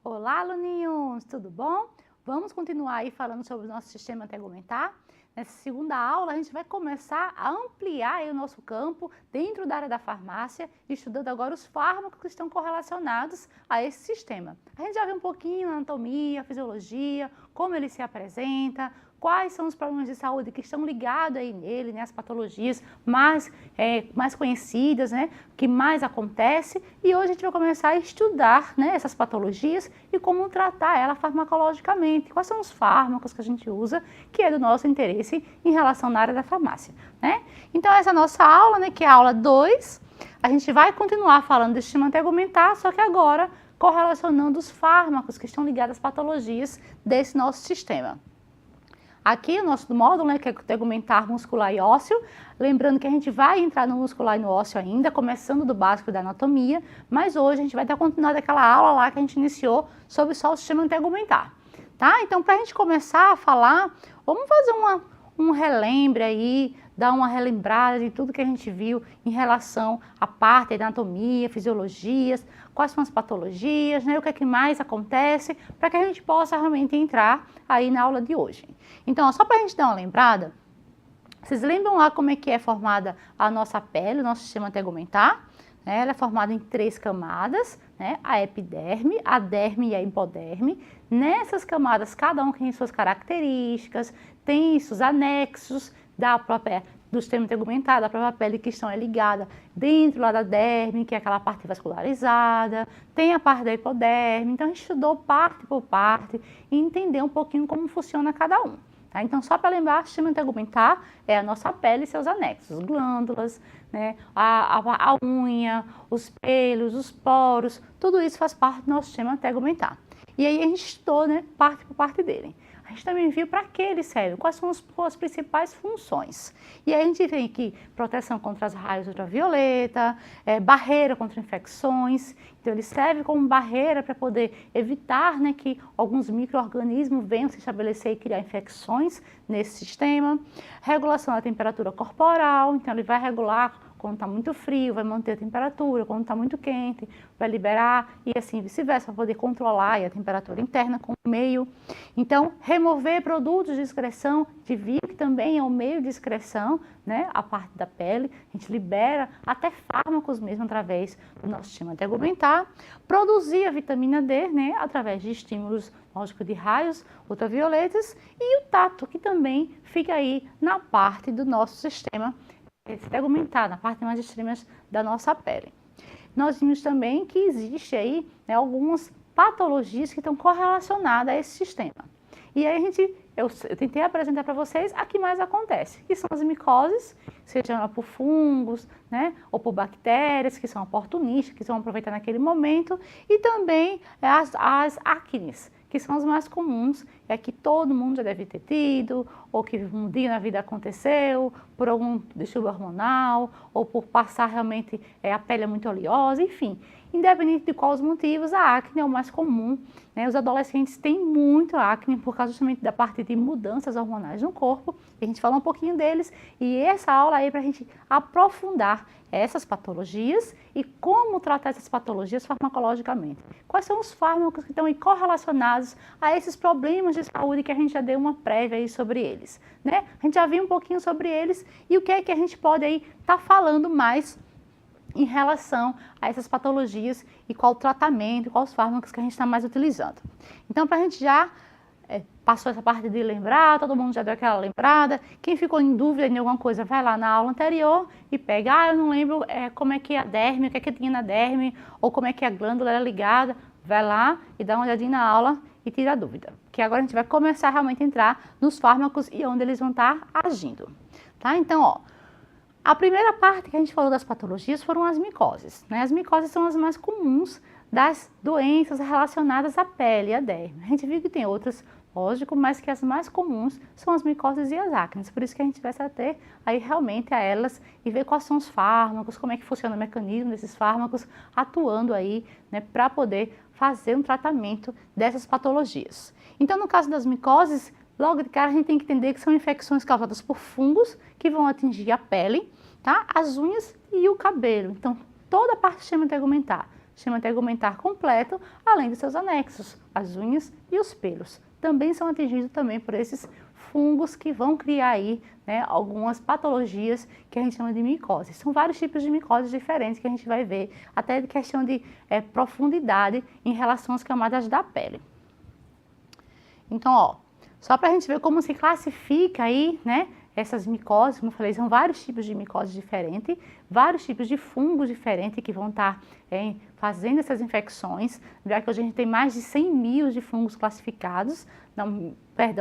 Olá, aluninhos! Tudo bom? Vamos continuar aí falando sobre o nosso sistema tegumentar. Nessa segunda aula, a gente vai começar a ampliar aí o nosso campo dentro da área da farmácia, estudando agora os fármacos que estão correlacionados a esse sistema. A gente já viu um pouquinho a anatomia, a fisiologia, como ele se apresenta, quais são os problemas de saúde que estão ligados aí nele, né, as patologias mais conhecidas, né, que mais acontece, e hoje a gente vai começar a estudar, né, essas patologias e como tratar ela farmacologicamente, quais são os fármacos que a gente usa, que é do nosso interesse em relação na área da farmácia, né. Então essa é a nossa aula, né, que é a aula 2, a gente vai continuar falando do sistema tegumentar, só que agora correlacionando os fármacos que estão ligados às patologias desse nosso sistema. Aqui o nosso módulo, né, que é o tegumentar muscular e ósseo, lembrando que a gente vai entrar no muscular e no ósseo ainda, começando do básico da anatomia, mas hoje a gente vai dar continuidade àquela aula lá que a gente iniciou sobre só o sistema tegumentar, tá? Então, para a gente começar a falar, vamos fazer um relembre aí, dar uma relembrada de tudo que a gente viu em relação à parte da anatomia, fisiologias, quais são as patologias, né, o que é que mais acontece, para que a gente possa realmente entrar aí na aula de hoje. Então, ó, só para a gente dar uma lembrada, vocês lembram lá como é que é formada a nossa pele, o nosso sistema tegumentar? Ela é formada em 3 camadas, né? A epiderme, a derme e a hipoderme. Nessas camadas, cada um tem suas características, tem seus anexos do sistema tegumentar, da própria pele que estão ligadas dentro lá da derme, que é aquela parte vascularizada, tem a parte da hipoderme. Então, a gente estudou parte por parte e entendeu um pouquinho como funciona cada um. Tá? Então, só para lembrar, o sistema tegumentar é a nossa pele e seus anexos, glândulas, né, a unha, os pelos, os poros, tudo isso faz parte do nosso sistema tegumentar. E aí a gente estudou, né, parte por parte dele. A gente também viu para que ele serve, quais são as suas principais funções. E aí a gente tem aqui proteção contra os raios ultravioleta, barreira contra infecções. Então ele serve como barreira para poder evitar, né, que alguns micro-organismos venham se estabelecer e criar infecções nesse sistema. Regulação da temperatura corporal, então ele vai regular quando está muito frio, vai manter a temperatura, quando está muito quente, vai liberar e assim vice-versa, para poder controlar a temperatura interna com o meio. Então, remover produtos de excreção, de via que também é um meio de excreção, né, a parte da pele, a gente libera até fármacos mesmo através do nosso sistema tegumentar. Produzir a vitamina D, né, através de estímulos, lógico, de raios ultravioletas, e o tato, que também fica aí na parte do nosso sistema tegumentar, na parte mais extrema da nossa pele. Nós vimos também que existe aí, né, algumas patologias que estão correlacionadas a esse sistema. E aí eu tentei apresentar para vocês a que mais acontece, que são as micoses, seja por fungos, né, ou por bactérias, que são oportunistas, que vão aproveitar naquele momento, e também as acnes, que são as mais comuns, é que todo mundo já deve ter tido, ou que um dia na vida aconteceu, por algum distúrbio hormonal, ou por passar realmente a pele muito oleosa, enfim. Independente de quais os motivos, a acne é o mais comum, né? Os adolescentes têm muito acne por causa justamente da parte de mudanças hormonais no corpo, a gente fala um pouquinho deles, e essa aula aí para a gente aprofundar essas patologias e como tratar essas patologias farmacologicamente. Quais são os fármacos que estão aí correlacionados a esses problemas de saúde que a gente já deu uma prévia aí sobre eles, né? A gente já viu um pouquinho sobre eles e o que é que a gente pode aí estar falando mais em relação a essas patologias e qual o tratamento, quais os fármacos que a gente está mais utilizando. Então, para a gente já passou essa parte de lembrar, todo mundo já deu aquela lembrada. Quem ficou em dúvida em alguma coisa, vai lá na aula anterior e pega, eu não lembro como é que é a derme, o que é que tinha na derme, ou como é que a glândula era ligada. Vai lá e dá uma olhadinha na aula e tira a dúvida. Que agora a gente vai começar realmente a entrar nos fármacos e onde eles vão estar agindo. Tá? Então, ó, a primeira parte que a gente falou das patologias foram as micoses, né? As micoses são as mais comuns das doenças relacionadas à pele e à derme. A gente viu que tem outras, lógico, mas que as mais comuns são as micoses e as acnes. Por isso que a gente vai se ater aí realmente a elas e ver quais são os fármacos, como é que funciona o mecanismo desses fármacos atuando aí, né, para poder fazer um tratamento dessas patologias. Então, no caso das micoses, logo de cara a gente tem que entender que são infecções causadas por fungos que vão atingir a pele, tá? As unhas e o cabelo. Então, toda a parte do sistema tegumentar, sistema tegumentar completo, além dos seus anexos, as unhas e os pelos. Também são atingidos também por esses fungos que vão criar aí, né, algumas patologias que a gente chama de micose. São vários tipos de micoses diferentes que a gente vai ver, até de questão de profundidade em relação às camadas da pele. Então, ó, só para a gente ver como se classifica aí, né, essas micoses, como eu falei, são vários tipos de micoses diferentes, vários tipos de fungos diferentes que vão estar fazendo essas infecções, já que hoje a gente tem mais de 100 mil de fungos classificados,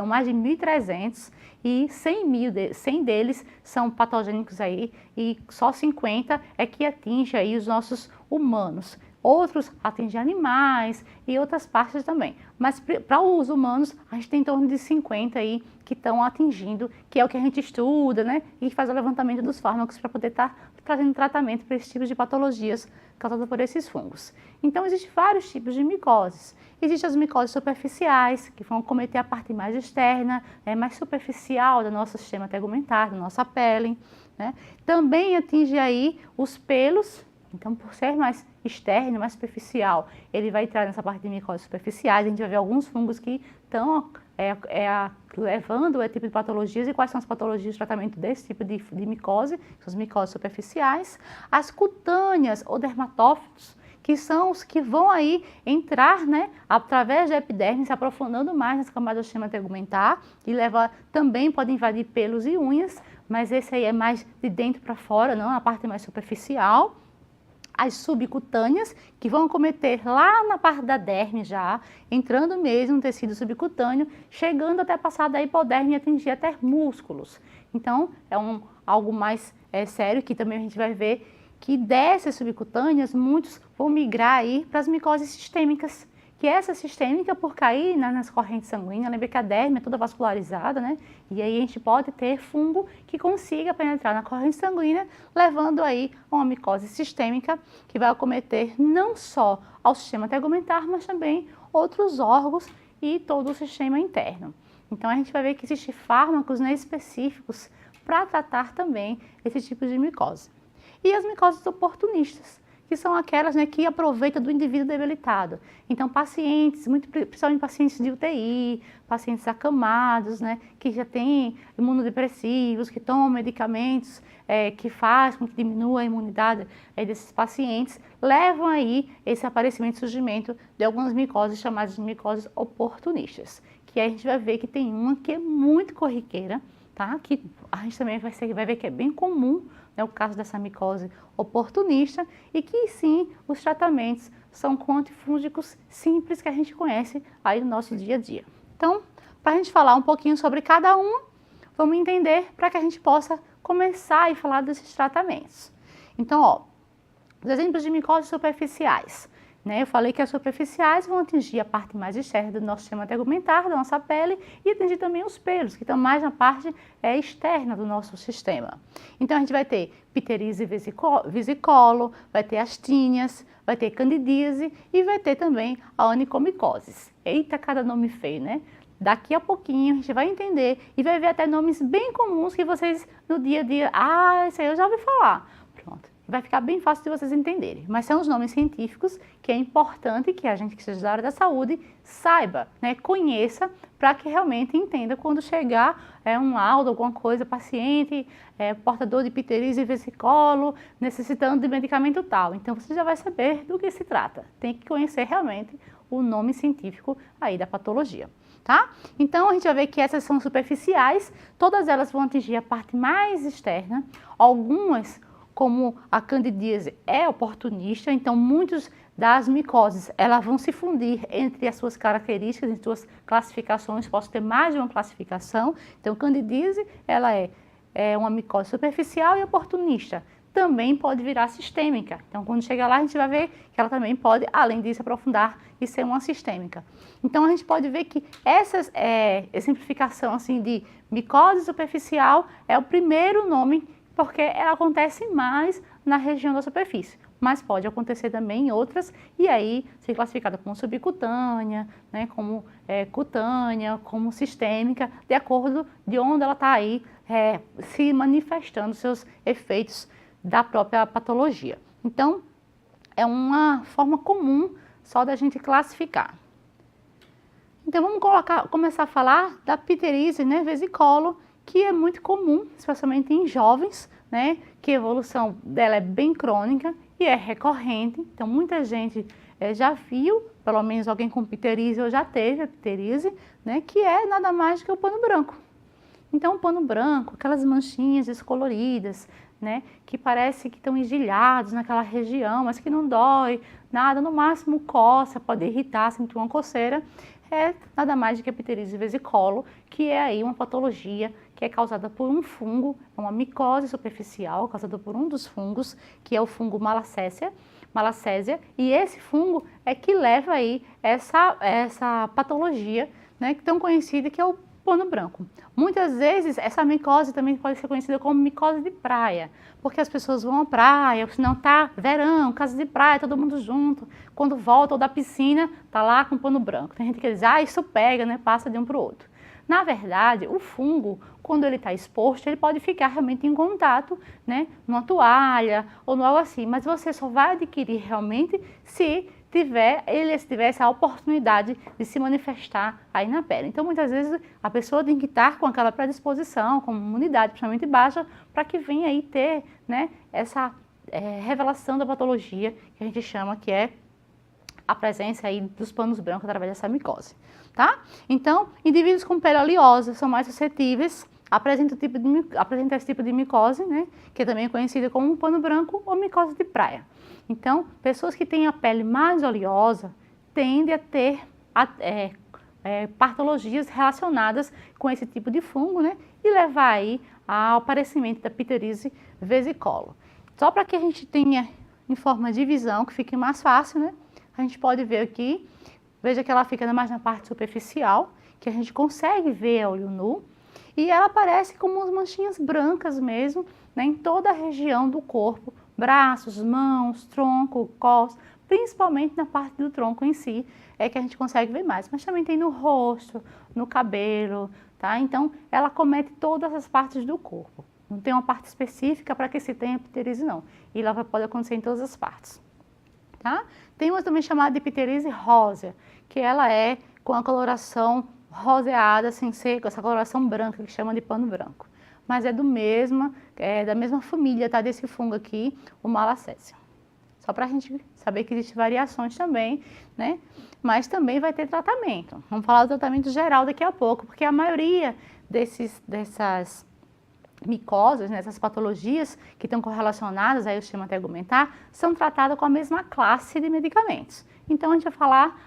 mais de 1.300, e 100 deles são patogênicos aí, e só 50 é que atinge aí os nossos humanos. Outros atingem animais e outras partes também. Mas para os humanos, a gente tem em torno de 50 aí que estão atingindo, que é o que a gente estuda, né? E faz o levantamento dos fármacos para poder estar trazendo tratamento para esses tipos de patologias causadas por esses fungos. Então, existem vários tipos de micoses. Existem as micoses superficiais, que vão acometer a parte mais externa, mais superficial do nosso sistema tegumentar, da nossa pele, né? Também atinge aí os pelos. Então, por ser mais externo, mais superficial, ele vai entrar nessa parte de micoses superficiais. A gente vai ver alguns fungos que estão levando a tipo de patologias. E quais são as patologias de tratamento desse tipo de micose? São as micoses superficiais. As cutâneas ou dermatófitos, que são os que vão aí entrar, né, através da epiderme, se aprofundando mais nas camadas do sistema tegumentar e também pode invadir pelos e unhas, mas esse aí é mais de dentro para fora, não a parte mais superficial. As subcutâneas, que vão acometer lá na parte da derme já, entrando mesmo no tecido subcutâneo, chegando até passar da hipoderme e atingir até músculos. Então, é algo mais sério, que também a gente vai ver que dessas subcutâneas, muitos vão migrar aí para as micoses sistêmicas, que essa sistêmica, por cair nas correntes sanguíneas, lembra que a derme é toda vascularizada, né? E aí a gente pode ter fungo que consiga penetrar na corrente sanguínea, levando aí a uma micose sistêmica que vai acometer não só ao sistema tegumentar, mas também outros órgãos e todo o sistema interno. Então a gente vai ver que existem fármacos, né, específicos para tratar também esse tipo de micose. E as micoses oportunistas, que são aquelas, né, que aproveitam do indivíduo debilitado. Então, pacientes, principalmente pacientes de UTI, pacientes acamados, né, que já têm imunodepressivos, que tomam medicamentos que fazem com que diminua a imunidade desses pacientes, levam aí esse aparecimento e surgimento de algumas micoses chamadas de micoses oportunistas, que aí a gente vai ver que tem uma que é muito corriqueira, tá? Que a gente também vai ver que é bem comum, né, o caso dessa micose oportunista, e que sim, os tratamentos são com antifúngicos simples que a gente conhece aí no nosso dia a dia. Então, para a gente falar um pouquinho sobre cada um, vamos entender para que a gente possa começar a falar desses tratamentos. Então, ó, os exemplos de micoses superficiais. Eu falei que as superficiais vão atingir a parte mais externa do nosso sistema tegumentar, da nossa pele, e atingir também os pelos, que estão mais na parte externa do nosso sistema. Então, a gente vai ter pteríase vesicolo, vai ter astíneas, vai ter candidíase e vai ter também a onychomycosis. Eita, cada nome feio, né? Daqui a pouquinho a gente vai entender e vai ver até nomes bem comuns que vocês no dia a dia, isso aí eu já ouvi falar. Pronto. Vai ficar bem fácil de vocês entenderem, mas são os nomes científicos que é importante que a gente que seja da área da saúde saiba, né, conheça, para que realmente entenda quando chegar um laudo, alguma coisa, paciente, portador de pteríase vesicolo, necessitando de medicamento tal. Então você já vai saber do que se trata, tem que conhecer realmente o nome científico aí da patologia. Tá? Então, a gente vai ver que essas são superficiais, todas elas vão atingir a parte mais externa, algumas, como a candidíase é oportunista, então muitas das micoses elas vão se fundir entre as suas características, entre suas classificações, posso ter mais de uma classificação. Então, candidíase ela é uma micose superficial e oportunista. Também pode virar sistêmica. Então, quando chegar lá, a gente vai ver que ela também pode, além disso, aprofundar e ser uma sistêmica. Então, a gente pode ver que essa exemplificação assim, de micose superficial é o primeiro nome, porque ela acontece mais na região da superfície, mas pode acontecer também em outras, e aí ser classificada como subcutânea, né, como cutânea, como sistêmica, de acordo de onde ela está aí se manifestando seus efeitos da própria patologia. Então, é uma forma comum só da gente classificar. Então, vamos começar a falar da pteríase, né, vesicolo, que é muito comum, especialmente em jovens, né, que a evolução dela é bem crônica e é recorrente. Então, muita gente já viu, pelo menos alguém com pteríase ou já teve a pteríase, né, que é nada mais do que o pano branco. Então, o pano branco, aquelas manchinhas descoloridas, né, que parece que estão engelhados naquela região, mas que não dói, nada, no máximo coça, pode irritar, sentir uma coceira, é nada mais do que a pteríase vesicolo, que é aí uma patologia que é causada por um fungo, é uma micose superficial causada por um dos fungos, que é o fungo Malacésia, e esse fungo é que leva aí essa patologia, né, tão conhecida, que é o pano branco. Muitas vezes essa micose também pode ser conhecida como micose de praia, porque as pessoas vão à praia, se não tá verão, casa de praia, todo mundo junto, quando volta ou da piscina, tá lá com pano branco. Tem gente que diz, isso pega, né, passa de um para o outro. Na verdade, o fungo, quando ele está exposto, ele pode ficar realmente em contato, né, numa toalha ou no algo assim, mas você só vai adquirir realmente se tiver essa oportunidade de se manifestar aí na pele. Então, muitas vezes, a pessoa tem que estar com aquela predisposição, com imunidade principalmente baixa, para que venha aí ter, né, essa revelação da patologia, que a gente chama que é a presença aí dos panos brancos através dessa micose, tá? Então, indivíduos com pele oleosa são mais suscetíveis, apresentam esse tipo de micose, né, que também é conhecida como um pano branco ou micose de praia. Então, pessoas que têm a pele mais oleosa tendem a ter patologias relacionadas com esse tipo de fungo, né, e levar aí ao aparecimento da pteríase vesicolo. Só para que a gente tenha em forma de visão, que fique mais fácil, né, a gente pode ver aqui, veja que ela fica mais na parte superficial, que a gente consegue ver a olho nu, e ela aparece como umas manchinhas brancas mesmo, né, em toda a região do corpo, braços, mãos, tronco, costas, principalmente na parte do tronco em si, é que a gente consegue ver mais. Mas também tem no rosto, no cabelo, tá? Então, ela comete todas as partes do corpo. Não tem uma parte específica para que se tenha pteríase, não. E ela pode acontecer em todas as partes, tá? Tem uma também chamada de pteríase rósea, que ela é com a coloração roseada, sem ser com essa coloração branca, que chama de pano branco. Mas é da mesma família, tá, desse fungo aqui, o Malacésia. Só para a gente saber que existem variações também, né? Mas também vai ter tratamento. Vamos falar do tratamento geral daqui a pouco, porque a maioria dessas micoses, né, essas patologias que estão correlacionadas aí ao sistema tegumentar, são tratadas com a mesma classe de medicamentos. Então, a gente vai falar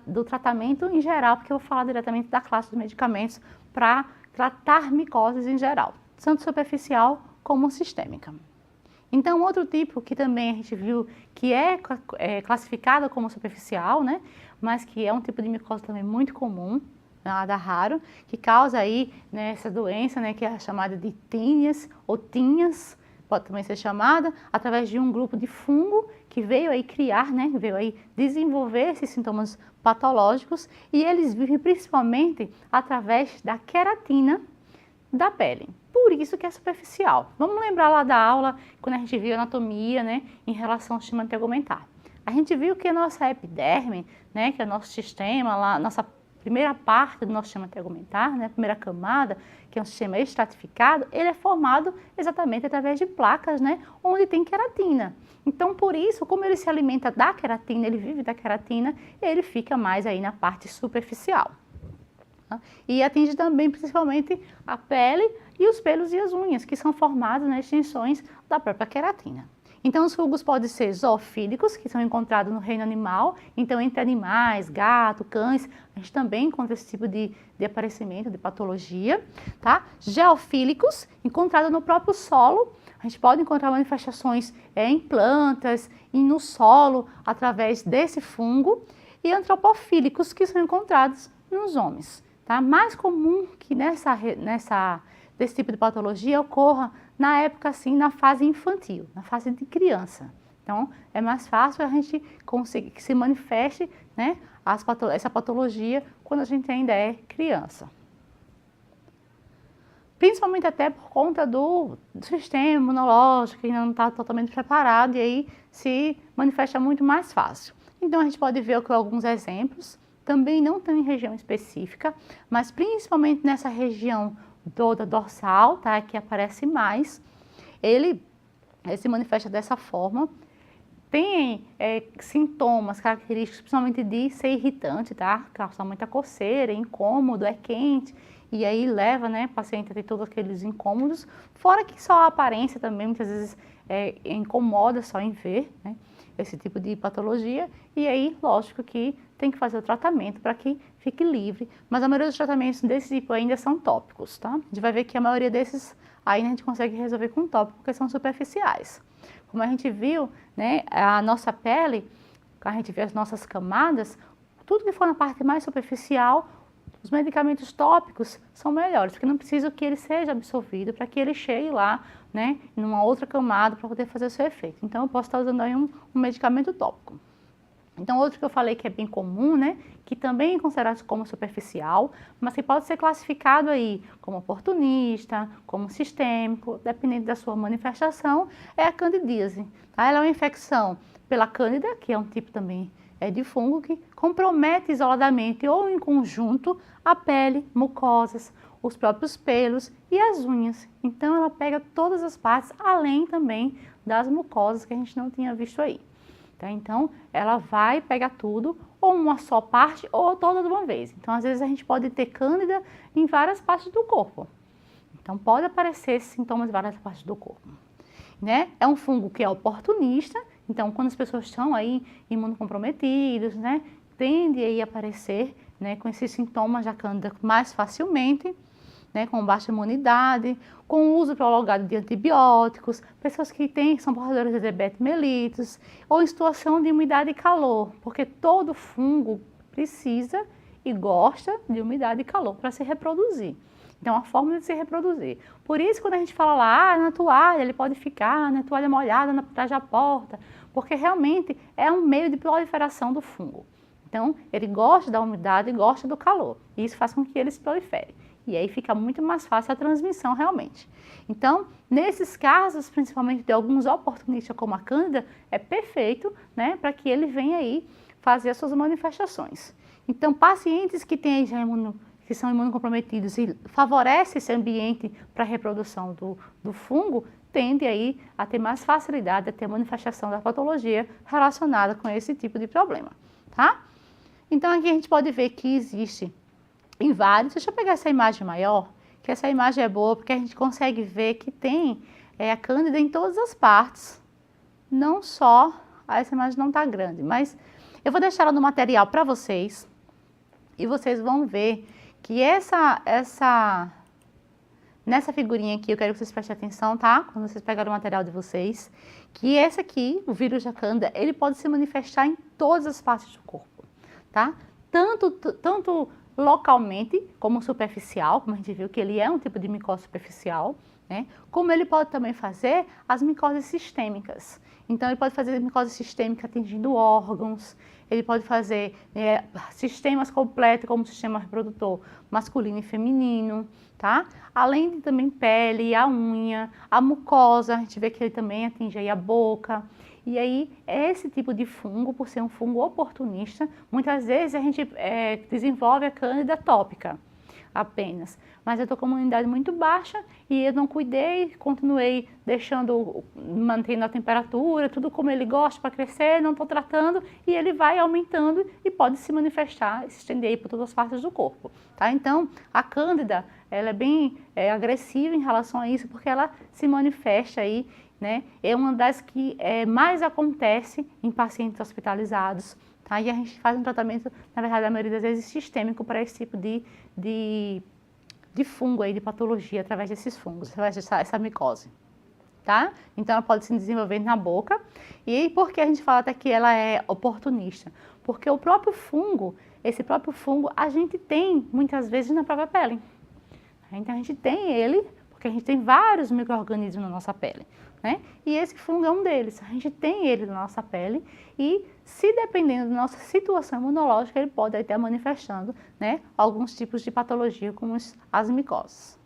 do tratamento em geral, porque eu vou falar diretamente da classe de medicamentos para tratar micoses em geral, tanto superficial como sistêmica. Então, outro tipo que também a gente viu que é classificado como superficial, né, mas que é um tipo de micose também muito comum, nada raro, que causa aí, né, essa doença, né, que é chamada de tíneas ou tinhas, pode também ser chamada, através de um grupo de fungo que veio aí criar, né, veio aí desenvolver esses sintomas patológicos, e eles vivem principalmente através da queratina da pele. Por isso que é superficial. Vamos lembrar lá da aula, quando a gente viu anatomia, né, em relação ao sistema tegumentar. A gente viu que a nossa epiderme, né, que é o nosso sistema, lá, nossa primeira parte do nosso sistema tegumentar, né, a primeira camada, que é um sistema estratificado, ele é formado exatamente através de placas, né, onde tem queratina. Então, por isso, como ele se alimenta da queratina, ele vive da queratina, ele fica mais aí na parte superficial. Tá? E atinge também, principalmente, a pele e os pelos e as unhas, que são formados nas extensões da própria queratina. Então, os fungos podem ser zoofílicos, que são encontrados no reino animal. Então, entre animais, gato, cães, a gente também encontra esse tipo de aparecimento, de patologia. Tá? Geofílicos, encontrados no próprio solo. A gente pode encontrar manifestações em plantas e no solo através desse fungo. E antropofílicos, que são encontrados nos homens. Tá? Mais comum que desse tipo de patologia ocorra na época, assim, na fase infantil, na fase de criança. Então, é mais fácil a gente conseguir que se manifeste, né, essa patologia quando a gente ainda é criança. principalmente até por conta do sistema imunológico, que ainda não está totalmente preparado, e aí se manifesta muito mais fácil. Então, a gente pode ver aqui alguns exemplos, também não tem em região específica, mas principalmente nessa região toda dorsal, tá, que aparece mais, ele se manifesta dessa forma. Tem sintomas característicos, principalmente de ser irritante, tá? Causa muita coceira, incômodo, é quente, e aí leva, né, o paciente a ter todos aqueles incômodos, fora que só a aparência também, muitas vezes, incomoda só em ver, né, esse tipo de patologia, e aí, lógico que tem que fazer o tratamento para que fique livre, mas a maioria dos tratamentos desse tipo ainda são tópicos, tá? A gente vai ver que a maioria desses aí a gente consegue resolver com tópico, porque são superficiais. Como a gente viu, né, a nossa pele, a gente vê as nossas camadas, tudo que for na parte mais superficial, os medicamentos tópicos são melhores, porque não precisa que ele seja absorvido para que ele chegue lá, né, numa outra camada para poder fazer o seu efeito. Então, eu posso estar usando aí um medicamento tópico. Então, outro que eu falei que é bem comum, né, que também é considerado como superficial, mas que pode ser classificado aí como oportunista, como sistêmico, dependendo da sua manifestação, é a candidíase. Tá? Ela é uma infecção pela cândida, que é um tipo também de fungo que compromete isoladamente ou em conjunto a pele, mucosas, os próprios pelos e as unhas. Então, ela pega todas as partes, além também das mucosas que a gente não tinha visto aí. Tá? Então, ela vai pegar tudo, ou uma só parte, ou toda de uma vez. Então, às vezes, a gente pode ter cândida em várias partes do corpo. Então, pode aparecer esses sintomas em várias partes do corpo. Né? É um fungo que é oportunista, então, quando as pessoas estão aí imunocomprometidas, né, tende aí a aparecer, né, com esses sintomas da cândida mais facilmente, né, com baixa imunidade, com o uso prolongado de antibióticos, pessoas que são portadoras de diabetes mellitus, ou em situação de umidade e calor, porque todo fungo precisa e gosta de umidade e calor para se reproduzir. Então, a forma de se reproduzir. Por isso, quando a gente fala lá, na toalha, ele pode ficar, na toalha molhada, atrás da porta, porque realmente é um meio de proliferação do fungo. Então, ele gosta da umidade e gosta do calor. E isso faz com que ele se prolifere. E aí fica muito mais fácil a transmissão realmente. Então, nesses casos, principalmente de alguns oportunistas como a cândida, é perfeito, né, para que ele venha aí fazer as suas manifestações. Então, pacientes que têm que são imunocomprometidos e favorece esse ambiente para a reprodução do fungo, tende aí a ter mais facilidade a ter manifestação da patologia relacionada com esse tipo de problema, tá? Então, aqui a gente pode ver que existe em vários. Deixa eu pegar essa imagem maior, que essa imagem é boa, porque a gente consegue ver que tem a cândida em todas as partes, não só, essa imagem não está grande, mas eu vou deixar ela no material para vocês, e vocês vão ver que nessa figurinha aqui, eu quero que vocês prestem atenção, tá? Quando vocês pegarem o material de vocês, que esse aqui, o vírus da cândida, ele pode se manifestar em todas as partes do corpo, tá? Tanto localmente, como superficial, como a gente viu que ele é um tipo de micose superficial, né? Como ele pode também fazer as micoses sistêmicas. Então, ele pode fazer micose sistêmica atingindo órgãos, ele pode fazer sistemas completos, como o sistema reprodutor masculino e feminino, tá? Além de também pele, a unha, a mucosa, a gente vê que ele também atinge aí a boca. E aí, esse tipo de fungo, por ser um fungo oportunista, muitas vezes a gente desenvolve a cândida tópica apenas. Mas eu estou com uma imunidade muito baixa e eu não cuidei, continuei mantendo a temperatura, tudo como ele gosta para crescer, não estou tratando e ele vai aumentando e pode se manifestar, se estender aí por todas as partes do corpo, tá? Então, a cândida, ela é bem agressiva em relação a isso, porque ela se manifesta aí, né? É uma das que mais acontece em pacientes hospitalizados, tá? E a gente faz um tratamento, na verdade, a maioria das vezes sistêmico para esse tipo de fungo aí, de patologia através desses fungos, através dessa micose, tá? Então, ela pode se desenvolver na boca. E por que a gente fala até que ela é oportunista? Porque o próprio fungo, esse próprio fungo, a gente tem muitas vezes na própria pele. Então, a gente tem ele, porque a gente tem vários micro-organismos na nossa pele, né? E esse fungo é um deles. A gente tem ele na nossa pele e, se dependendo da nossa situação imunológica, ele pode estar manifestando, né, alguns tipos de patologia, como as micoses.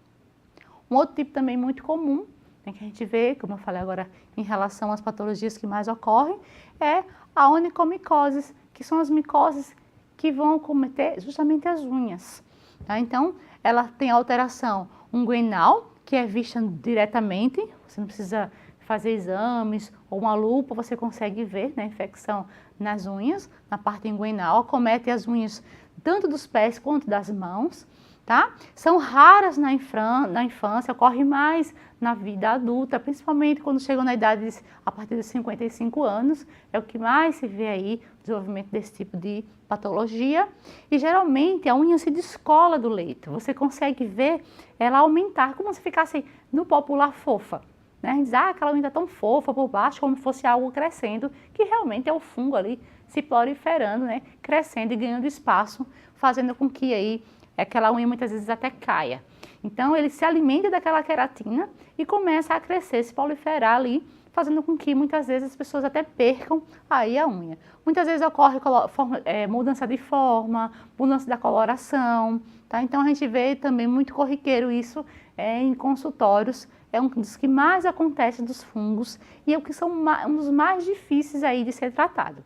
Um outro tipo também muito comum, né, que a gente vê, como eu falei agora, em relação às patologias que mais ocorrem, é a onicomicosis, que são as micoses que vão cometer justamente as unhas. Tá? Então, ela tem alteração unguenal, que é vista diretamente, você não precisa fazer exames ou uma lupa, você consegue ver, né, a infecção nas unhas, na parte inguinal, acomete as unhas tanto dos pés quanto das mãos, tá? São raras na infância, ocorre mais na vida adulta, principalmente quando chegam na idade a partir de 55 anos, é o que mais se vê aí, o desenvolvimento desse tipo de patologia, e geralmente a unha se descola do leito, você consegue ver ela aumentar, como se ficasse no popular fofa, né? A gente diz, aquela unha está tão fofa por baixo, como se fosse algo crescendo, que realmente é o fungo ali se proliferando, né? Crescendo e ganhando espaço, fazendo com que aí aquela unha muitas vezes até caia. Então, ele se alimenta daquela queratina e começa a crescer, se proliferar ali, fazendo com que muitas vezes as pessoas até percam aí a unha. Muitas vezes ocorre mudança de forma, mudança da coloração, tá? Então, a gente vê também muito corriqueiro isso em consultórios, é um dos que mais acontece dos fungos e é o que são um dos mais difíceis aí de ser tratado.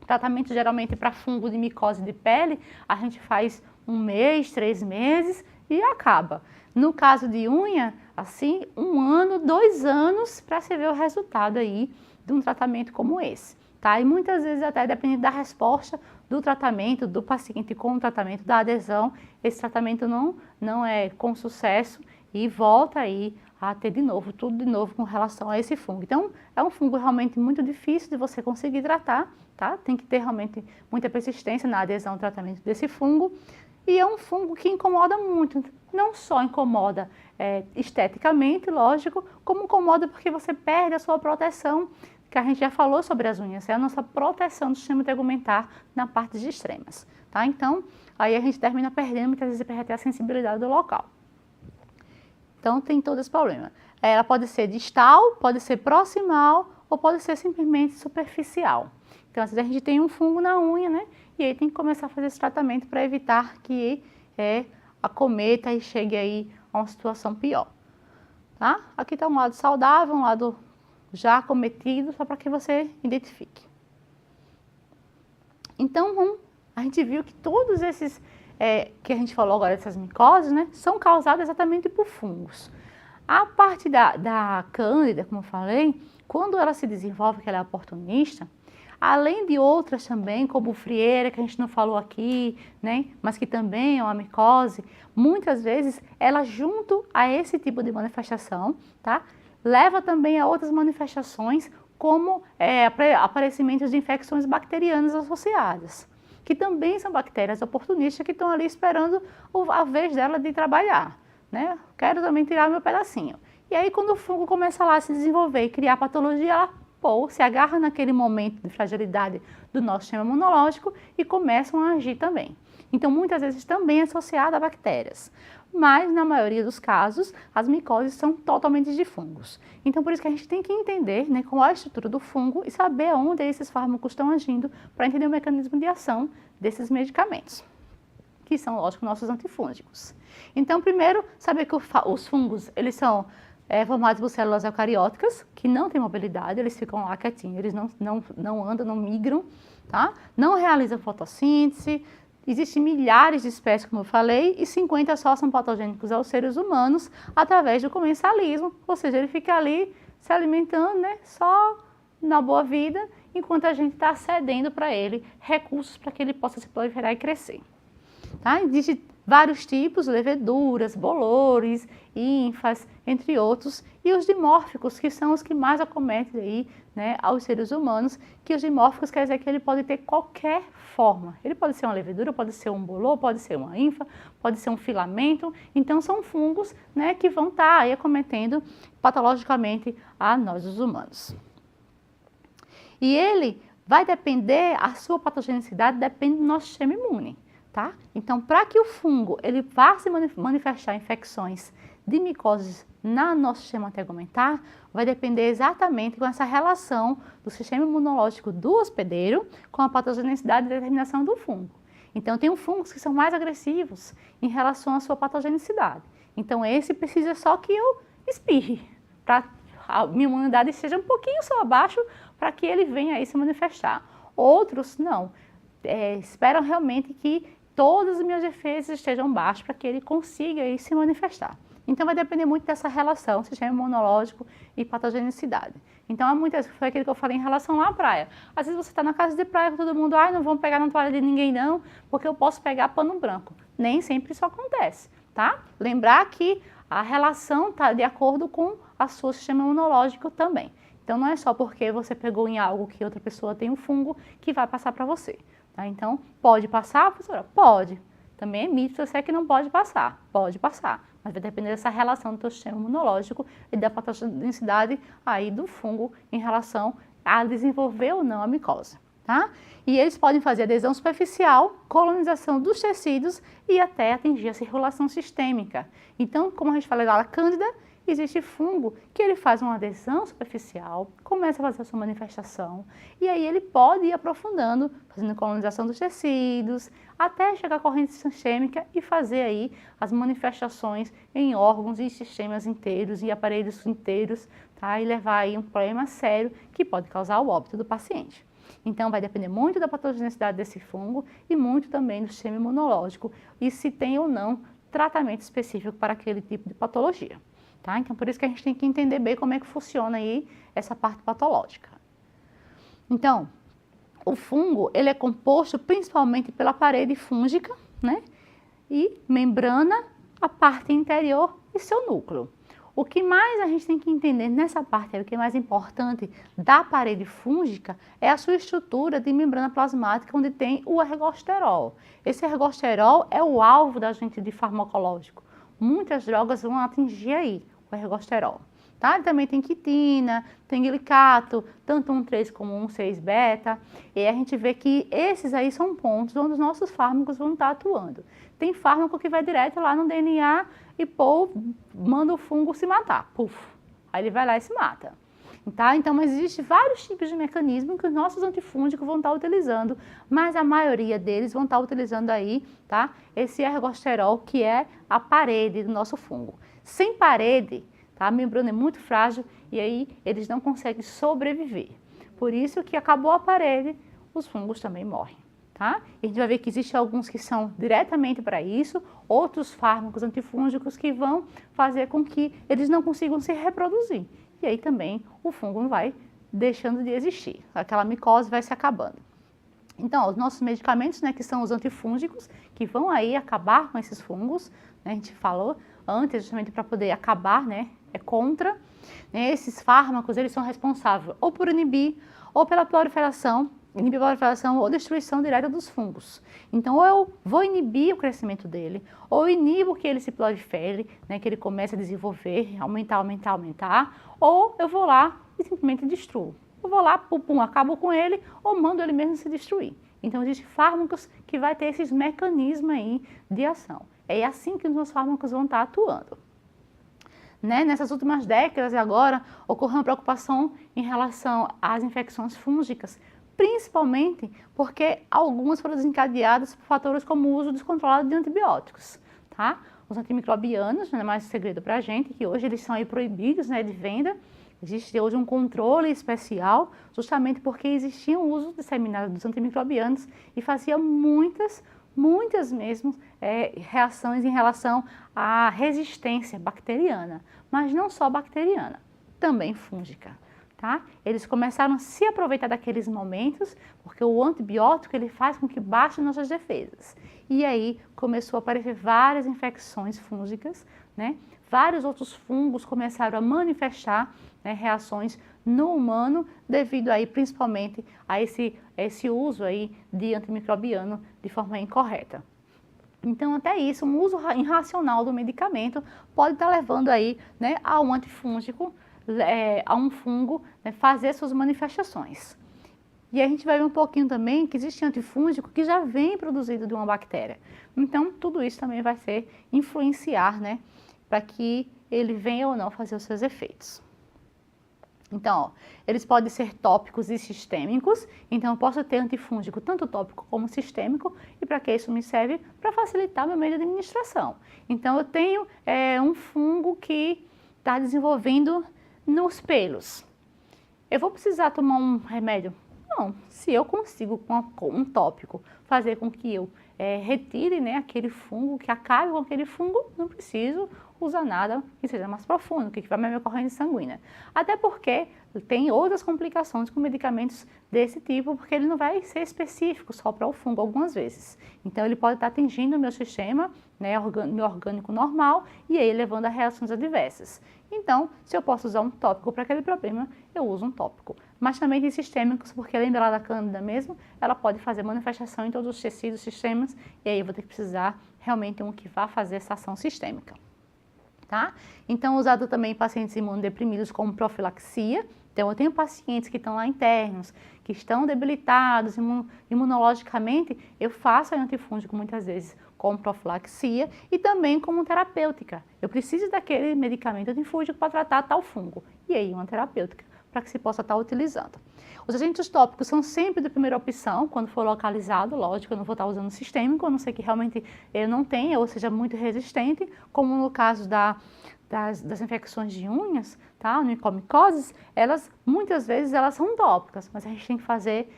Tratamento geralmente para fungo de micose de pele, a gente faz 1 mês, 3 meses e acaba. No caso de unha, assim, 1 ano, 2 anos para se ver o resultado aí de um tratamento como esse, tá? E muitas vezes até dependendo da resposta do tratamento, do paciente com o tratamento, da adesão, esse tratamento não é com sucesso e volta aí a ter de novo, tudo de novo com relação a esse fungo. Então, é um fungo realmente muito difícil de você conseguir tratar, tá? Tem que ter realmente muita persistência na adesão ao tratamento desse fungo. E é um fungo que incomoda muito, não só incomoda esteticamente, lógico, como incomoda porque você perde a sua proteção, que a gente já falou sobre as unhas, é a nossa proteção do sistema tegumentar na parte de extremas, tá? Então, aí a gente termina perdendo, muitas vezes perde até a sensibilidade do local. Então, tem todo esse problema. Ela pode ser distal, pode ser proximal ou pode ser simplesmente superficial. Então, às vezes a gente tem um fungo na unha, né? E aí tem que começar a fazer esse tratamento para evitar que acometa e chegue aí a uma situação pior, tá? Aqui está um lado saudável, um lado já acometido, só para que você identifique. Então, a gente viu que todos esses que a gente falou agora, dessas micoses, né, são causadas exatamente por fungos. A parte da cândida, como eu falei, quando ela se desenvolve, que ela é oportunista, além de outras também, como frieira, que a gente não falou aqui, né, mas que também é uma micose, muitas vezes ela junto a esse tipo de manifestação, tá, leva também a outras manifestações, como aparecimentos de infecções bacterianas associadas, que também são bactérias oportunistas que estão ali esperando a vez dela de trabalhar, né? Quero também tirar meu pedacinho. E aí, quando o fungo começa lá a se desenvolver e criar patologia, ela se agarra naquele momento de fragilidade do nosso sistema imunológico e começam a agir também. Então, muitas vezes também é associada a bactérias. Mas, na maioria dos casos, as micoses são totalmente de fungos. Então, por isso que a gente tem que entender, né, qual é a estrutura do fungo e saber onde esses fármacos estão agindo para entender o mecanismo de ação desses medicamentos, que são, lógico, nossos antifúngicos. Então, primeiro, saber que os fungos, eles são formados por células eucarióticas, que não têm mobilidade, eles ficam lá quietinhos, eles não andam, não migram, tá? Não realizam fotossíntese. Existem milhares de espécies, como eu falei, e 50 só são patogênicos aos seres humanos através do comensalismo, ou seja, ele fica ali se alimentando, né, só na boa vida, enquanto a gente está cedendo para ele recursos para que ele possa se proliferar e crescer. Tá? Existem vários tipos, leveduras, bolores, ínfas, entre outros, e os dimórficos, que são os que mais acometem aí, né, aos seres humanos, que os dimórficos quer dizer que ele pode ter qualquer forma. Ele pode ser uma levedura, pode ser um bolor, pode ser uma ínfa, pode ser um filamento. Então, são fungos, né, que vão estar aí acometendo patologicamente a nós, os humanos. E ele vai depender, a sua patogenicidade depende do nosso sistema imune, tá? Então, para que o fungo ele vá se manifestar infecções de micoses no nosso sistema tegumentar, vai depender exatamente com essa relação do sistema imunológico do hospedeiro com a patogenicidade e determinação do fungo. Então, tem fungos que são mais agressivos em relação à sua patogenicidade. Então, esse precisa só que eu espirre, para a minha imunidade seja um pouquinho só abaixo, para que ele venha aí se manifestar. Outros, não, esperam realmente que todas as minhas defesas estejam baixas para que ele consiga aí se manifestar. Então, vai depender muito dessa relação, sistema imunológico e patogenicidade. Então, muitas foi aquilo que eu falei em relação à praia. Às vezes você está na casa de praia com todo mundo, não vamos pegar na toalha de ninguém não, porque eu posso pegar pano branco. Nem sempre isso acontece, tá? Lembrar que a relação está de acordo com o seu sistema imunológico também. Então, não é só porque você pegou em algo que outra pessoa tem um fungo que vai passar para você. Tá? Então, pode passar, professora? Pode. Também é mito você que não pode passar. Pode passar. Mas vai depender dessa relação do teu sistema imunológico e da patogenicidade aí do fungo em relação a desenvolver ou não a micose. Tá? E eles podem fazer adesão superficial, colonização dos tecidos e até atingir a circulação sistêmica. Então, como a gente falou da cândida, existe fungo que ele faz uma adesão superficial, começa a fazer a sua manifestação e aí ele pode ir aprofundando, fazendo colonização dos tecidos, até chegar à corrente sistêmica e fazer aí as manifestações em órgãos e sistemas inteiros e aparelhos inteiros, tá? E levar aí um problema sério que pode causar o óbito do paciente. Então, vai depender muito da patogenicidade desse fungo e muito também do sistema imunológico e se tem ou não tratamento específico para aquele tipo de patologia. Tá? Então, por isso que a gente tem que entender bem como é que funciona aí essa parte patológica. Então, o fungo, ele é composto principalmente pela parede fúngica, né? E membrana, a parte interior e seu núcleo. O que mais a gente tem que entender nessa parte, o que é mais importante da parede fúngica é a sua estrutura de membrana plasmática, onde tem o ergosterol. Esse ergosterol é o alvo da gente de farmacológico. Muitas drogas vão atingir aí o ergosterol. Tá? Também tem quitina, tem glicato, tanto 1,3 como 1,6-beta. E a gente vê que esses aí são pontos onde os nossos fármacos vão estar atuando. Tem fármaco que vai direto lá no DNA e manda o fungo se matar. Puf, aí ele vai lá e se mata. Tá? Então, existem vários tipos de mecanismos que os nossos antifúngicos vão estar utilizando, mas a maioria deles vão estar utilizando aí, tá? Esse ergosterol, que é a parede do nosso fungo. Sem parede, tá? A membrana é muito frágil e aí eles não conseguem sobreviver. Por isso que acabou a parede, os fungos também morrem. Tá? E a gente vai ver que existem alguns que são diretamente para isso, outros fármacos antifúngicos que vão fazer com que eles não consigam se reproduzir. E aí também o fungo vai deixando de existir, aquela micose vai se acabando. Então, os nossos medicamentos, né, que são os antifúngicos, que vão aí acabar com esses fungos, né, a gente falou antes, justamente para poder acabar, né, contra, né, esses fármacos, eles são responsáveis ou por inibir ou pela proliferação ou destruição direta dos fungos. Então, ou eu vou inibir o crescimento dele, ou inibo que ele se prolifere, né, que ele comece a desenvolver, aumentar, ou eu vou lá e simplesmente destruo. Eu vou lá, acabo com ele, ou mando ele mesmo se destruir. Então, existem fármacos que vai ter esses mecanismos aí de ação. É assim que os meus fármacos vão estar atuando. Né? Nessas últimas décadas agora, ocorreu uma preocupação em relação às infecções fúngicas, principalmente porque algumas foram desencadeadas por fatores como o uso descontrolado de antibióticos. Tá? Os antimicrobianos, não é mais segredo para a gente, que hoje eles são aí proibidos, né, de venda. Existe hoje um controle especial, justamente porque existia um uso disseminado dos antimicrobianos e fazia muitas mesmo reações em relação à resistência bacteriana, mas não só bacteriana, também fúngica. Tá? Eles começaram a se aproveitar daqueles momentos, porque o antibiótico ele faz com que baixem nossas defesas. E aí começou a aparecer várias infecções fúngicas, né? Vários outros fungos começaram a manifestar, né, reações no humano devido aí principalmente a esse uso aí de antimicrobiano de forma incorreta. Então, até isso, um uso irracional do medicamento pode estar levando aí, né, a um antifúngico, a um fungo, né, fazer suas manifestações. E a gente vai ver um pouquinho também que existe antifúngico que já vem produzido de uma bactéria. Então, tudo isso também vai influenciar, né, para que ele venha ou não fazer os seus efeitos. Então, ó, eles podem ser tópicos e sistêmicos, então eu posso ter antifúngico tanto tópico como sistêmico, e para que isso me serve? Para facilitar meu meio de administração. Então, eu tenho um fungo que está desenvolvendo nos pelos. Eu vou precisar tomar um remédio? Não, se eu consigo com um tópico fazer com que eu retire, né, aquele fungo, que acabe com aquele fungo, não preciso usar nada que seja mais profundo, que vai minha corrente sanguínea. Até porque tem outras complicações com medicamentos desse tipo, porque ele não vai ser específico só para o fungo algumas vezes. Então ele pode estar atingindo o meu sistema, né, meu orgânico normal, e aí levando a reações adversas. Então, se eu posso usar um tópico para aquele problema, eu uso um tópico. Mas também tem sistêmicos, porque lembra lá da cândida mesmo, ela pode fazer manifestação em todos os tecidos, sistemas, e aí eu vou ter que precisar realmente um que vá fazer essa ação sistêmica. Tá? Então, usado também em pacientes imunodeprimidos como profilaxia. Então, eu tenho pacientes que estão lá internos, que estão debilitados imunologicamente, eu faço antifúngico muitas vezes como profilaxia e também como terapêutica. Eu preciso daquele medicamento antifúngico para tratar tal fungo. E aí, uma terapêutica, para que se possa estar utilizando. Os agentes tópicos são sempre de primeira opção, quando for localizado, lógico, eu não vou estar usando sistêmico, a não ser que realmente eu não tenha ou seja muito resistente, como no caso das infecções de unhas, tá? Onychomycosis, muitas vezes elas são tópicas, mas a gente tem que fazer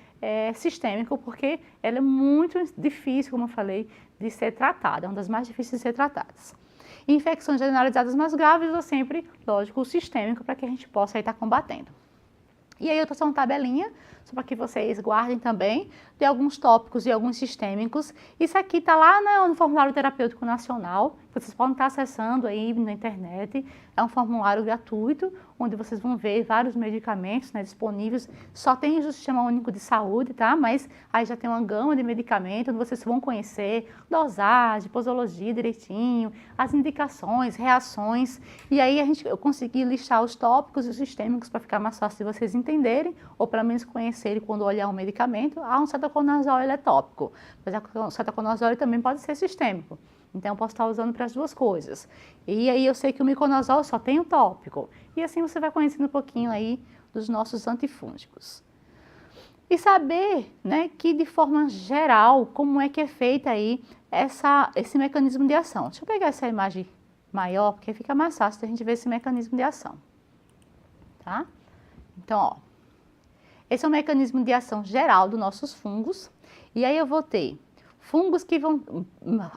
sistêmico, porque ela é muito difícil, como eu falei, de ser tratada, é uma das mais difíceis de ser tratadas. Infecções generalizadas mais graves, eu sempre, lógico, o sistêmico, para que a gente possa estar combatendo. E aí eu trouxe uma tabelinha, só para que vocês guardem também, de alguns tópicos e alguns sistêmicos. Isso aqui está lá no Formulário Terapêutico Nacional, que vocês podem estar acessando aí na internet. É um formulário gratuito, onde vocês vão ver vários medicamentos, né, disponíveis. Só tem o Sistema Único de Saúde, tá? Mas aí já tem uma gama de medicamentos, onde vocês vão conhecer dosagem, posologia direitinho, as indicações, reações. E aí eu consegui listar os tópicos e os sistêmicos para ficar mais fácil de vocês entenderem, ou pelo menos conhecerem quando olhar um medicamento. Um cetoconazole ele é tópico, mas o cetoconazole também pode ser sistêmico. Então, eu posso estar usando para as duas coisas. E aí, eu sei que o miconazol só tem o tópico. E assim, você vai conhecendo um pouquinho aí dos nossos antifúngicos. E saber, né, que de forma geral, como é que é feita aí esse mecanismo de ação. Deixa eu pegar essa imagem maior, porque fica mais fácil de a gente ver esse mecanismo de ação. Tá? Então, ó. Esse é o mecanismo de ação geral dos nossos fungos. E aí, eu vou ter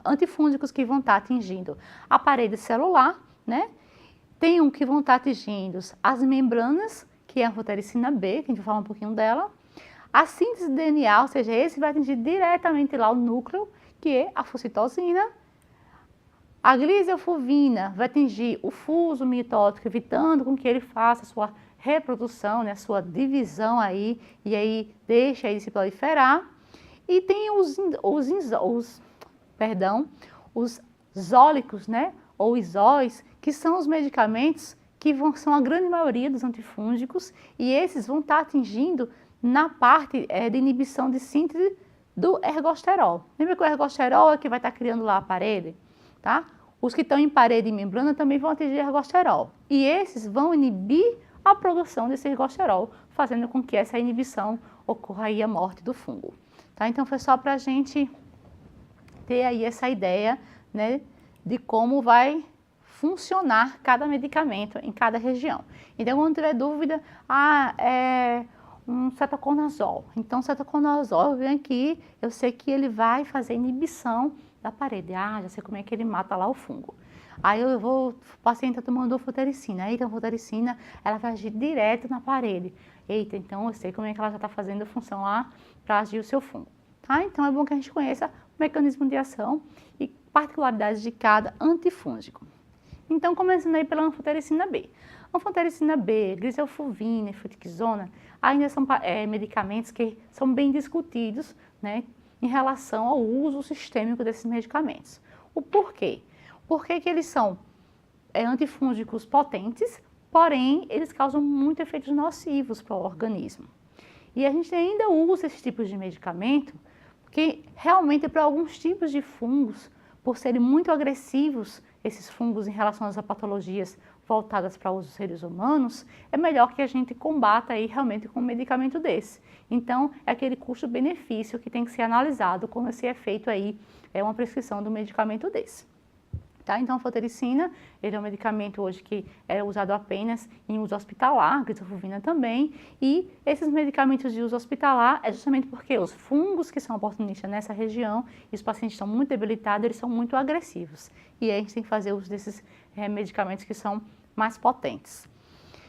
antifúngicos que vão estar atingindo a parede celular, né? Tem que vão estar atingindo as membranas, que é a anfotericina B, que a gente vai falar um pouquinho dela. A síntese de DNA, ou seja, esse vai atingir diretamente lá o núcleo, que é a fucitosina. A gliseofulvina vai atingir o fuso mitótico, evitando com que ele faça a sua reprodução, né, a sua divisão aí, e aí deixa ele se proliferar. E tem os zólicos, né, ou isóis, que são os medicamentos que são a grande maioria dos antifúngicos, e esses vão estar atingindo na parte de inibição de síntese do ergosterol. Lembra que o ergosterol é que vai estar criando lá a parede? Tá? Os que estão em parede e membrana também vão atingir ergosterol. E esses vão inibir a produção desse ergosterol, fazendo com que essa inibição ocorra aí a morte do fungo. Tá? Então, foi só para a gente ter aí essa ideia, né, de como vai funcionar cada medicamento em cada região. Então, quando tiver dúvida, é um cetoconazole. Então, cetoconazole, vem aqui, eu sei que ele vai fazer inibição da parede. Já sei como é que ele mata lá o fungo. Aí o paciente está tomando anfotericina. Eita, a anfotericina, ela vai agir direto na parede. Eita, então eu sei como é que ela já está fazendo a função lá para agir o seu fungo. Tá? Então, é bom que a gente conheça o mecanismo de ação e particularidades de cada antifúngico. Então, começando aí pela anfotericina B. Anfotericina B, gliseofulvina e fluticasona ainda são medicamentos que são bem discutidos, né, em relação ao uso sistêmico desses medicamentos. O porquê? Porque que eles são antifúngicos potentes, porém, eles causam muitos efeitos nocivos para o organismo. E a gente ainda usa esses tipos de medicamento porque realmente para alguns tipos de fungos, por serem muito agressivos, esses fungos em relação às patologias voltadas para uso seres humanos, é melhor que a gente combata aí realmente com um medicamento desse. Então, é aquele custo-benefício que tem que ser analisado quando se é feito aí uma prescrição do medicamento desse. Tá? Então, a anfotericina, ele é um medicamento hoje que é usado apenas em uso hospitalar, a glicerfovina também, e esses medicamentos de uso hospitalar é justamente porque os fungos que são oportunistas nessa região, e os pacientes estão muito debilitados, eles são muito agressivos, e aí a gente tem que fazer uso desses medicamentos que são mais potentes.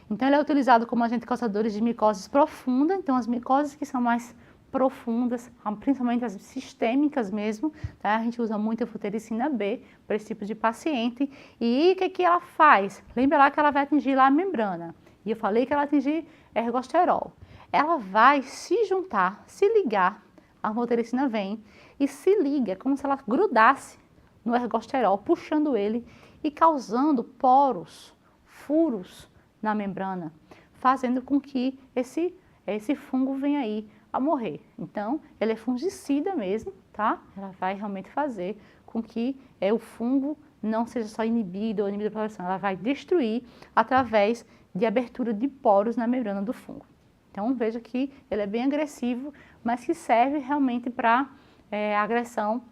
Então, ele é utilizado como agente causador de micoses profunda, então as micoses que são mais profundas, principalmente as sistêmicas mesmo, tá? A gente usa muito a anfotericina B para esse tipo de paciente. E o que ela faz? Lembra lá que ela vai atingir lá a membrana. E eu falei que ela atingir ergosterol. Ela vai se juntar, se ligar, a anfotericina vem e se liga, como se ela grudasse no ergosterol, puxando ele e causando poros, furos na membrana, fazendo com que esse fungo venha aí a morrer. Então, ele é fungicida mesmo, tá? Ela vai realmente fazer com que o fungo não seja só inibido ou inibido pela progressão, ela vai destruir através de abertura de poros na membrana do fungo. Então, veja que ele é bem agressivo, mas que serve realmente para agressão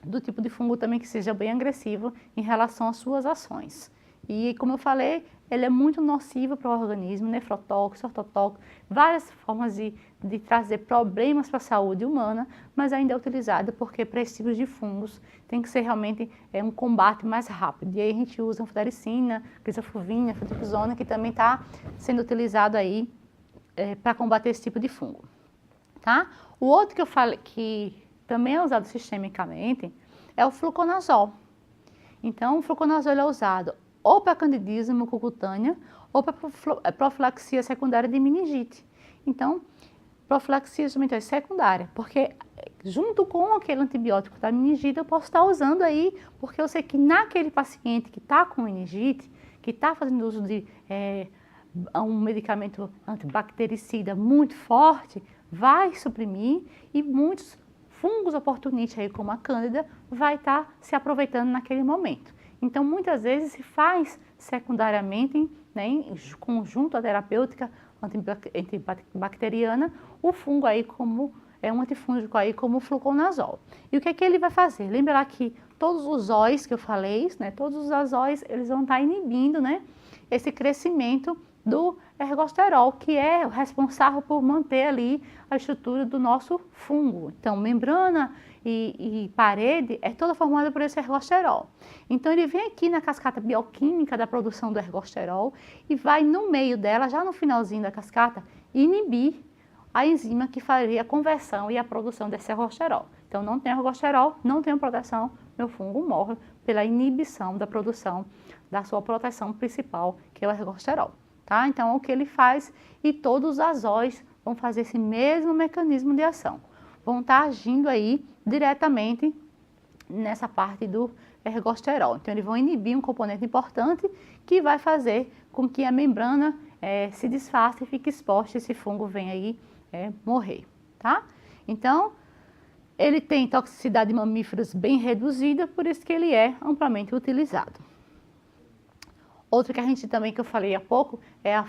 do tipo de fungo também que seja bem agressivo em relação às suas ações. E, como eu falei, ele é muito nocivo para o organismo, nefrotóxico, ortotóxico, várias formas de trazer problemas para a saúde humana, mas ainda é utilizado porque para esses tipos de fungos tem que ser realmente um combate mais rápido. E aí a gente usa anfotericina, glicerfovina, fluticasona, que também está sendo utilizado aí para combater esse tipo de fungo. Tá? O outro que eu falei que também é usado sistemicamente é o fluconazol. Então, o fluconazol é usado ou para candidíase mucocutânea ou para profilaxia secundária de meningite. Então, profilaxia justamente é secundária, porque junto com aquele antibiótico da meningite eu posso estar usando aí, porque eu sei que naquele paciente que está com meningite, que está fazendo uso de um medicamento antibactericida muito forte, vai suprimir e muitos fungos oportunistas aí como a cândida vai estar se aproveitando naquele momento. Então, muitas vezes se faz secundariamente, né, em conjunto à terapêutica antibacteriana, o fungo aí como um antifúngico aí como o fluconazol. E o que é que ele vai fazer? Lembra lá que todos os óis que eu falei, né, todos os azóis, eles vão estar inibindo, né, esse crescimento do ergosterol, que é o responsável por manter ali a estrutura do nosso fungo. Então, membrana e parede é toda formada por esse ergosterol. Então, ele vem aqui na cascata bioquímica da produção do ergosterol e vai no meio dela, já no finalzinho da cascata, inibir a enzima que faria a conversão e a produção desse ergosterol. Então, não tem ergosterol, não tem proteção, meu fungo morre pela inibição da produção da sua proteção principal, que é o ergosterol. Tá? Então, é o que ele faz e todos os azóis vão fazer esse mesmo mecanismo de ação. Vão estar agindo aí diretamente nessa parte do ergosterol. Então, eles vão inibir um componente importante que vai fazer com que a membrana se desfaça e fique exposta e esse fungo venha aí morrer. Tá? Então, ele tem toxicidade de mamíferos bem reduzida, por isso que ele é amplamente utilizado. Outra que a gente também, que eu falei há pouco, é a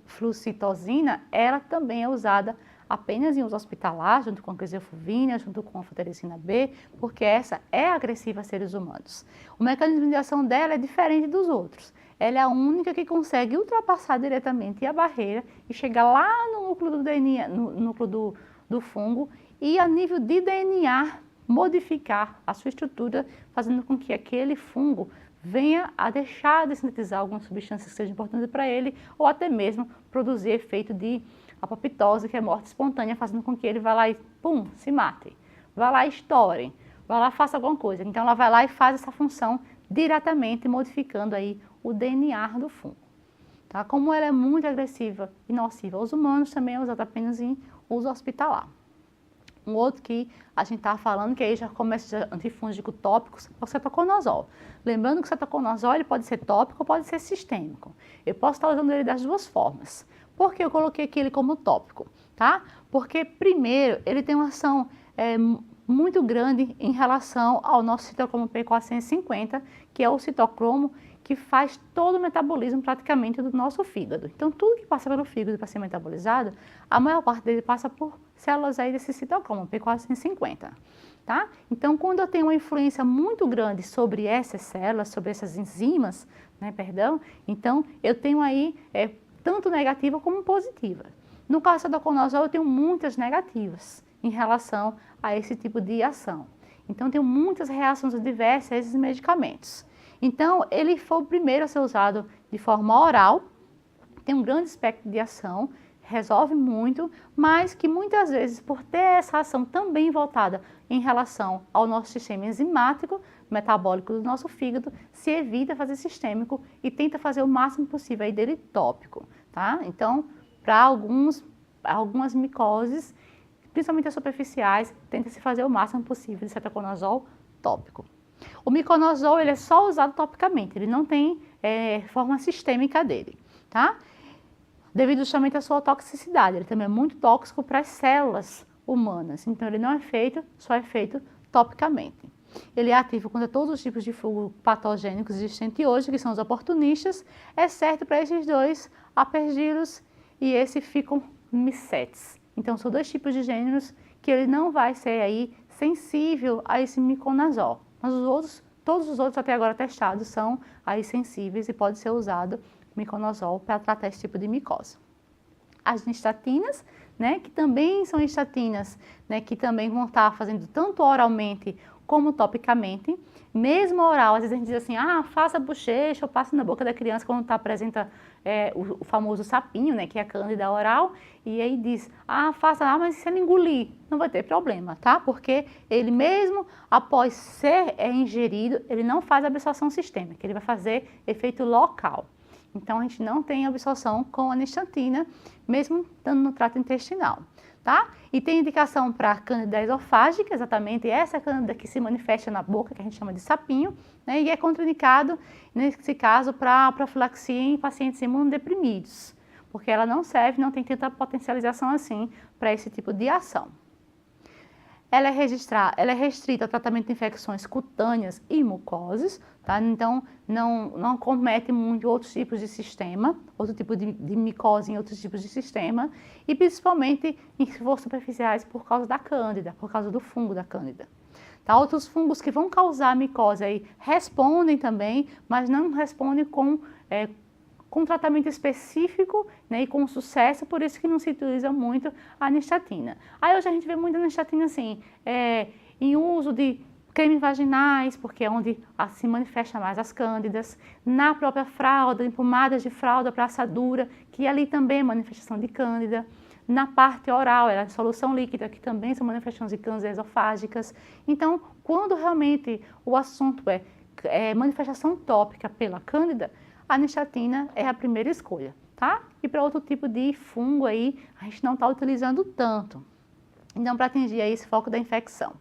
flucitosina. Ela também é usada apenas em uso hospitalar, junto com a glicerfovina, junto com a anfotericina B, porque essa é agressiva a seres humanos. O mecanismo de ação dela é diferente dos outros. Ela é a única que consegue ultrapassar diretamente a barreira e chegar lá no núcleo do DNA, no núcleo do fungo, e a nível de DNA modificar a sua estrutura, fazendo com que aquele fungo venha a deixar de sintetizar algumas substâncias que sejam importantes para ele, ou até mesmo produzir efeito de apoptose, que é morte espontânea, fazendo com que ele vá lá e, pum, se mate. Vá lá e estoure, vá lá e faça alguma coisa. Então, ela vai lá e faz essa função diretamente, modificando aí o DNA do fungo. Tá? Como ela é muito agressiva e nociva aos humanos, também é usada apenas em uso hospitalar. Um outro que a gente estava falando, que aí já começa antifúngico tópicos, é o cetoconazol. Lembrando que o cetoconazol ele pode ser tópico ou pode ser sistêmico. Eu posso estar usando ele das duas formas. Por que eu coloquei aqui ele como tópico? Tá? Porque, primeiro, ele tem uma ação muito grande em relação ao nosso citocromo P450, que é o citocromo que faz todo o metabolismo praticamente do nosso fígado. Então, tudo que passa pelo fígado para ser metabolizado, a maior parte dele passa por células aí desse citocromo P450, tá? Então, quando eu tenho uma influência muito grande sobre essas células, sobre essas enzimas, né, então eu tenho aí tanto negativa como positiva. No caso do citoconazol, eu tenho muitas negativas em relação a esse tipo de ação. Então, eu tenho muitas reações adversas a esses medicamentos. Então, ele foi o primeiro a ser usado de forma oral, tem um grande espectro de ação, resolve muito, mas que muitas vezes, por ter essa ação também voltada em relação ao nosso sistema enzimático, metabólico do nosso fígado, se evita fazer sistêmico e tenta fazer o máximo possível aí dele tópico, tá? Então, para algumas micoses, principalmente as superficiais, tenta-se fazer o máximo possível de cetoconazol tópico. O miconazol, ele é só usado topicamente, ele não tem forma sistêmica dele, tá? Devido justamente à sua toxicidade, ele também é muito tóxico para as células humanas, então ele não é feito, só é feito topicamente. Ele é ativo contra todos os tipos de fungo patogênicos existentes hoje, que são os oportunistas, exceto para esses dois, Aspergillus e esse Ficomicetes. Então, são dois tipos de gêneros que ele não vai ser aí sensível a esse miconazol. Mas todos os outros até agora testados são aí sensíveis e pode ser usado miconazol para tratar esse tipo de micose. As nistatinas, né, que também são estatinas, né, que também vão estar fazendo tanto oralmente como topicamente. Mesmo oral, às vezes a gente diz assim, faça bochecha ou passe na boca da criança quando apresenta o famoso sapinho, né, que é a cândida oral, e aí diz, faça, mas se ele engolir, não vai ter problema, tá? Porque ele mesmo, após ser ingerido, ele não faz absorção sistêmica, ele vai fazer efeito local. Então, a gente não tem absorção com a nistatina, mesmo estando no trato intestinal, tá? E tem indicação para cândida esofágica, exatamente essa cândida que se manifesta na boca, que a gente chama de sapinho, né? E é contraindicado, nesse caso, para profilaxia em pacientes imunodeprimidos, porque ela não serve, não tem tanta potencialização assim para esse tipo de ação. Ela é restrita ao tratamento de infecções cutâneas e mucosas, tá? Então, não comete muito outros tipos de sistema, outro tipo de micose em outros tipos de sistema, e principalmente em voos superficiais por causa da cândida, por causa do fungo da cândida. Tá? Outros fungos que vão causar micose aí respondem também, mas não respondem com tratamento específico, né, e com sucesso, por isso que não se utiliza muito a nistatina. Aí hoje a gente vê muita nistatina assim, em uso de cremes vaginais, porque é onde se manifesta mais as cândidas, na própria fralda, em pomadas de fralda para assadura, que ali também é manifestação de cândida, na parte oral, é a solução líquida, que também são manifestações de cândidas esofágicas. Então, quando realmente o assunto é manifestação tópica pela cândida, a nistatina é a primeira escolha, tá? E para outro tipo de fungo aí, a gente não está utilizando tanto. Então, para atingir aí esse foco da infecção.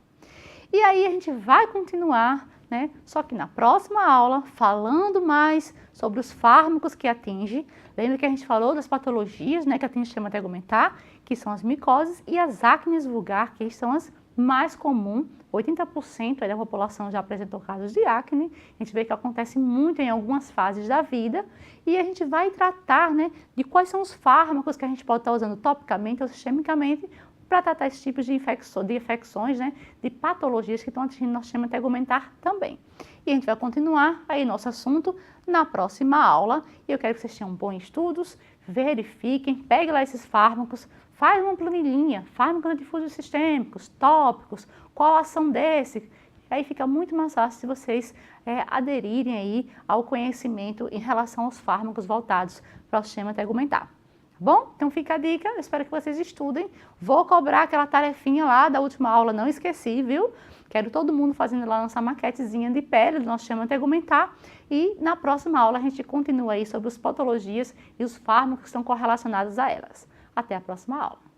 E aí a gente vai continuar, né? Só que na próxima aula, falando mais sobre os fármacos que atinge. Lembra que a gente falou das patologias, né, que atingem o sistema tegumentar, que são as micoses e as acnes vulgar, que são as mais comuns. 80% da população já apresentou casos de acne, a gente vê que acontece muito em algumas fases da vida, e a gente vai tratar, né, de quais são os fármacos que a gente pode estar usando topicamente ou sistemicamente para tratar esse tipo de infecções, né, de patologias que estão atingindo nosso sistema tegumentar também. E a gente vai continuar aí nosso assunto na próxima aula, e eu quero que vocês tenham bons estudos, verifiquem, peguem lá esses fármacos, faz uma planilhinha, fármacos difusos sistêmicos, tópicos, qual a ação desse. Aí fica muito mais fácil se vocês aderirem aí ao conhecimento em relação aos fármacos voltados para o sistema tegumentar. Tá bom? Então fica a dica, eu espero que vocês estudem. Vou cobrar aquela tarefinha lá da última aula, não esqueci, viu? Quero todo mundo fazendo lá nossa maquetezinha de pele do nosso sistema tegumentar. E na próxima aula a gente continua aí sobre as patologias e os fármacos que estão correlacionados a elas. Até a próxima aula.